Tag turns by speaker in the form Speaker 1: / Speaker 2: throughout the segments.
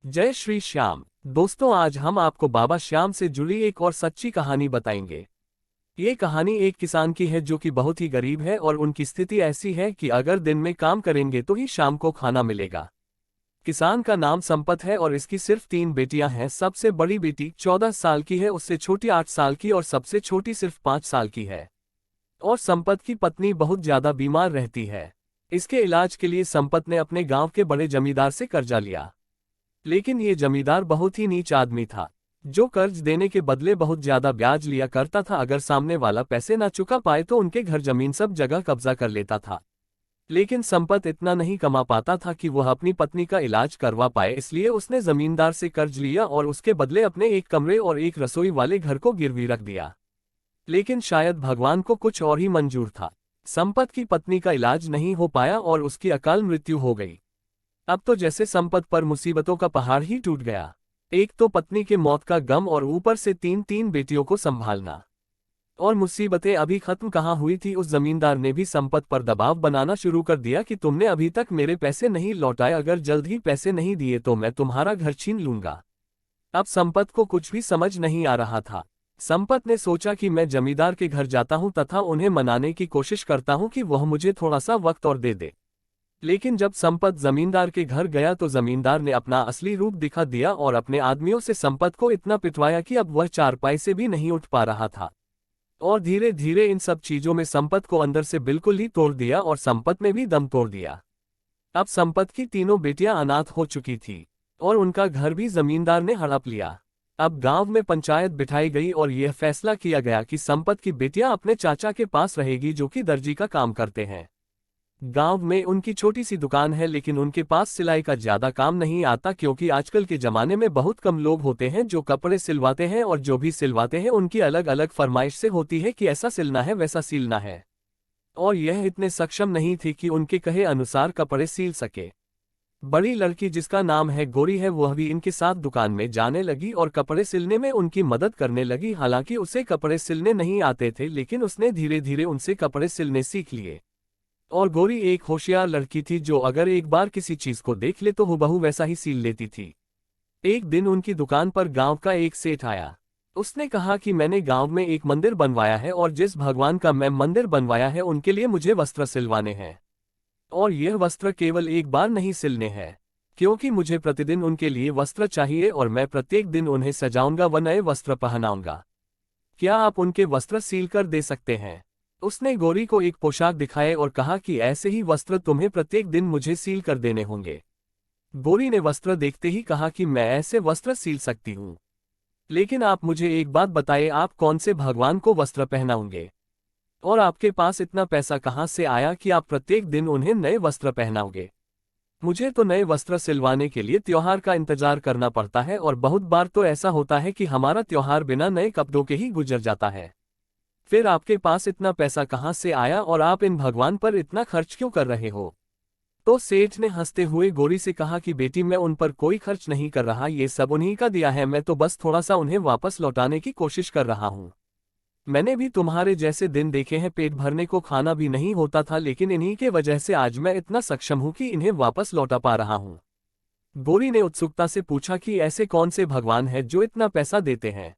Speaker 1: जय श्री श्याम। दोस्तों, आज हम आपको बाबा श्याम से जुड़ी एक और सच्ची कहानी बताएंगे। ये कहानी एक किसान की है जो कि बहुत ही गरीब है और उनकी स्थिति ऐसी है कि अगर दिन में काम करेंगे तो ही शाम को खाना मिलेगा। किसान का नाम संपत है और इसकी सिर्फ 3 बेटियां हैं। सबसे बड़ी बेटी 14 साल की है, उससे छोटी 8 साल की और सबसे छोटी सिर्फ 5 साल की है। और संपत की पत्नी बहुत ज्यादा बीमार रहती है। इसके इलाज के लिए संपत ने अपने गांव के बड़े जमींदार से कर्जा लिया, लेकिन ये जमींदार बहुत ही नीच आदमी था, जो कर्ज देने के बदले बहुत ज्यादा ब्याज लिया करता था। अगर सामने वाला पैसे ना चुका पाए तो उनके घर जमीन सब जगह कब्जा कर लेता था। लेकिन संपत इतना नहीं कमा पाता था कि वह अपनी पत्नी का इलाज करवा पाए, इसलिए उसने जमींदार से कर्ज लिया और उसके बदले अपने एक कमरे और एक रसोई वाले घर को गिरवी रख दिया। लेकिन शायद भगवान को कुछ और ही मंजूर था। संपत की पत्नी का इलाज नहीं हो पाया और उसकी अकाल मृत्यु हो गई। अब तो जैसे संपत पर मुसीबतों का पहाड़ ही टूट गया। एक तो पत्नी के मौत का गम और ऊपर से 3 बेटियों को संभालना। और मुसीबतें अभी खत्म कहाँ हुई थी, उस जमींदार ने भी संपत पर दबाव बनाना शुरू कर दिया कि तुमने अभी तक मेरे पैसे नहीं लौटाए, अगर जल्द ही पैसे नहीं दिए तो मैं तुम्हारा घर छीन लूंगा। अब संपत को कुछ भी समझ नहीं आ रहा था। संपत ने सोचा कि मैं जमींदार के घर जाता हूं तथा उन्हें मनाने की कोशिश करता हूं कि वह मुझे थोड़ा सा वक्त और दे दे। लेकिन जब संपत जमींदार के घर गया तो जमींदार ने अपना असली रूप दिखा दिया और अपने आदमियों से संपत को इतना पिटवाया कि अब वह चारपाई से भी नहीं उठ पा रहा था। और धीरे धीरे इन सब चीजों में संपत को अंदर से बिल्कुल ही तोड़ दिया और संपत में भी दम तोड़ दिया। अब संपत की 3 बेटियां अनाथ हो चुकी थी और उनका घर भी जमींदार ने हड़प लिया। अब गांव में पंचायत बिठाई गई और यह फैसला किया गया कि संपत की बेटियां अपने चाचा के पास रहेगी, जो कि दर्जी का काम करते हैं। गांव में उनकी छोटी सी दुकान है, लेकिन उनके पास सिलाई का ज्यादा काम नहीं आता, क्योंकि आजकल के जमाने में बहुत कम लोग होते हैं जो कपड़े सिलवाते हैं, और जो भी सिलवाते हैं उनकी अलग अलग फरमाइश से होती है कि ऐसा सिलना है वैसा सिलना है। और यह इतने सक्षम नहीं थी कि उनके कहे अनुसार कपड़े सिल सके। बड़ी लड़की, जिसका नाम है गौरी है, वह भी इनके साथ दुकान में जाने लगी और कपड़े सिलने में उनकी मदद करने लगी। हालांकि उसे कपड़े सिलने नहीं आते थे, लेकिन उसने धीरे धीरे उनसे कपड़े सिलने सीख लिए। और गौरी एक होशियार लड़की थी जो अगर एक बार किसी चीज को देख ले तो हूबहू वैसा ही सील लेती थी। एक दिन उनकी दुकान पर गांव का एक सेठ आया। उसने कहा कि मैंने गांव में एक मंदिर बनवाया है और जिस भगवान का मैं मंदिर बनवाया है उनके लिए मुझे वस्त्र सिलवाने हैं। और यह वस्त्र केवल एक बार नहीं सिलने हैं, क्योंकि मुझे प्रतिदिन उनके लिए वस्त्र चाहिए और मैं प्रत्येक दिन उन्हें सजाऊंगा व नए वस्त्र पहनाऊंगा। क्या आप उनके वस्त्र सील कर दे सकते हैं? उसने गौरी को एक पोशाक दिखाए और कहा कि ऐसे ही वस्त्र तुम्हें प्रत्येक दिन मुझे सील कर देने होंगे। गौरी ने वस्त्र देखते ही कहा कि मैं ऐसे वस्त्र सील सकती हूँ, लेकिन आप मुझे एक बात बताइए, आप कौन से भगवान को वस्त्र पहनाओगे? और आपके पास इतना पैसा कहाँ से आया कि आप प्रत्येक दिन उन्हें नए वस्त्र पहनाओगे? मुझे तो नए वस्त्र सिलवाने के लिए त्योहार का इंतजार करना पड़ता है, और बहुत बार तो ऐसा होता है कि हमारा त्योहार बिना नए कपड़ों के ही गुजर जाता है। फिर आपके पास इतना पैसा कहाँ से आया और आप इन भगवान पर इतना खर्च क्यों कर रहे हो? तो सेठ ने हंसते हुए गौरी से कहा कि बेटी, मैं उन पर कोई खर्च नहीं कर रहा, ये सब उन्हीं का दिया है, मैं तो बस थोड़ा सा उन्हें वापस लौटाने की कोशिश कर रहा हूँ। मैंने भी तुम्हारे जैसे दिन देखे हैं, पेट भरने को खाना भी नहीं होता था, लेकिन इन्हीं के वजह से आज मैं इतना सक्षम हूँ कि इन्हें वापस लौटा पा रहा हूँ। गौरी ने उत्सुकता से पूछा कि ऐसे कौन से भगवान हैं जो इतना पैसा देते हैं?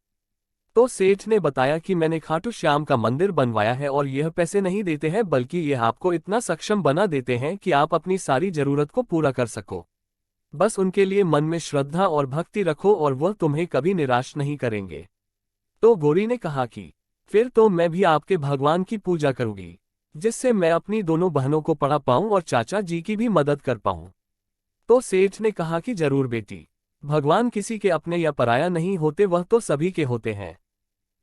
Speaker 1: तो सेठ ने बताया कि मैंने खाटू श्याम का मंदिर बनवाया है और यह पैसे नहीं देते हैं, बल्कि यह आपको इतना सक्षम बना देते हैं कि आप अपनी सारी जरूरत को पूरा कर सको। बस उनके लिए मन में श्रद्धा और भक्ति रखो और वह तुम्हें कभी निराश नहीं करेंगे। तो गौरी ने कहा कि फिर तो मैं भी आपके भगवान की पूजा करूंगी, जिससे मैं अपनी दोनों बहनों को पढ़ा पाऊं और चाचा जी की भी मदद कर पाऊं। तो सेठ ने कहा कि जरूर बेटी, भगवान किसी के अपने या पराया नहीं होते, वह तो सभी के होते हैं।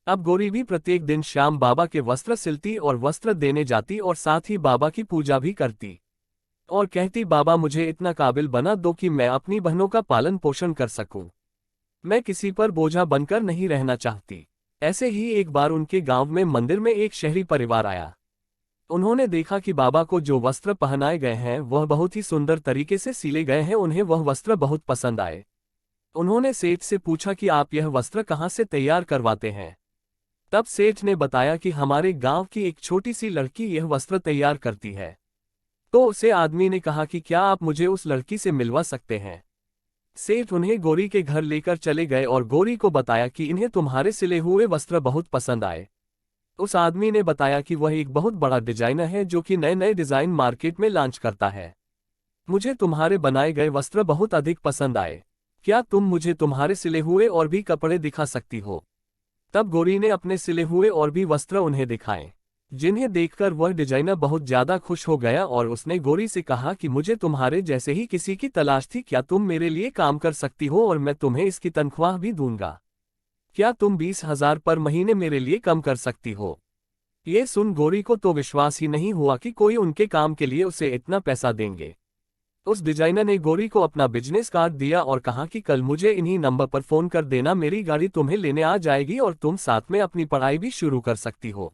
Speaker 1: अब गौरी भी प्रत्येक दिन शाम बाबा के वस्त्र सिलती और वस्त्र देने जाती और साथ ही बाबा की पूजा भी करती और कहती, बाबा मुझे इतना काबिल बना दो कि मैं अपनी बहनों का पालन पोषण कर सकूं। मैं किसी पर बोझा बनकर नहीं रहना चाहती। ऐसे ही एक बार उनके गांव में मंदिर में एक शहरी परिवार आया। उन्होंने देखा कि बाबा को जो वस्त्र पहनाए गए हैं वह बहुत ही सुंदर तरीके से सिले गए हैं। उन्हें वह वस्त्र बहुत पसंद आए। उन्होंने सेठ से पूछा कि आप यह वस्त्र कहाँ से तैयार करवाते हैं? तब सेठ ने बताया कि हमारे गांव की एक छोटी सी लड़की यह वस्त्र तैयार करती है। तो उसे आदमी ने कहा कि क्या आप मुझे उस लड़की से मिलवा सकते हैं? सेठ उन्हें गौरी के घर लेकर चले गए और गौरी को बताया कि इन्हें तुम्हारे सिले हुए वस्त्र बहुत पसंद आए। उस आदमी ने बताया कि वह एक बहुत बड़ा डिजाइनर है जो कि नए नए डिजाइन मार्केट में लॉन्च करता है। मुझे तुम्हारे बनाए गए वस्त्र बहुत अधिक पसंद आए। क्या तुम मुझे तुम्हारे सिले हुए और भी कपड़े दिखा सकती हो? तब गौरी ने अपने सिले हुए और भी वस्त्र उन्हें दिखाए, जिन्हें देखकर वह डिजाइनर बहुत ज्यादा खुश हो गया और उसने गौरी से कहा कि मुझे तुम्हारे जैसे ही किसी की तलाश थी। क्या तुम मेरे लिए काम कर सकती हो और मैं तुम्हें इसकी तनख्वाह भी दूंगा। क्या तुम 20,000 पर महीने मेरे लिए कम कर सकती हो? ये सुन गौरी को तो विश्वास ही नहीं हुआ कि कोई उनके काम के लिए उसे इतना पैसा देंगे। उस डिजाइनर ने गौरी को अपना बिजनेस कार्ड दिया और कहा कि कल मुझे इन्हीं नंबर पर फोन कर देना, मेरी गाड़ी तुम्हें लेने आ जाएगी और तुम साथ में अपनी पढ़ाई भी शुरू कर सकती हो।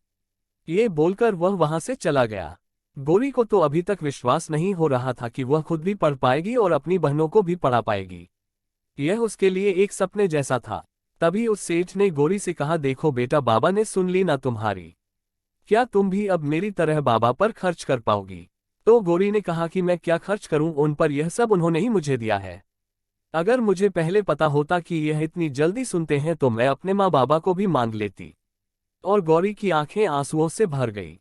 Speaker 1: ये बोलकर वह वहां से चला गया। गौरी को तो अभी तक विश्वास नहीं हो रहा था कि वह खुद भी पढ़ पाएगी और अपनी बहनों को भी पढ़ा पाएगी। यह उसके लिए एक सपने जैसा था। तभी उस सेठ ने गौरी से कहा, देखो बेटा, बाबा ने सुन ली ना तुम्हारी। क्या तुम भी अब मेरी तरह बाबा पर खर्च कर पाओगी? तो गौरी ने कहा कि मैं क्या खर्च करूं उन पर, यह सब उन्होंने ही मुझे दिया है। अगर मुझे पहले पता होता कि यह इतनी जल्दी सुनते हैं तो मैं अपने माँ बाबा को भी मांग लेती। और गौरी की आंखें आंसुओं से भर गई।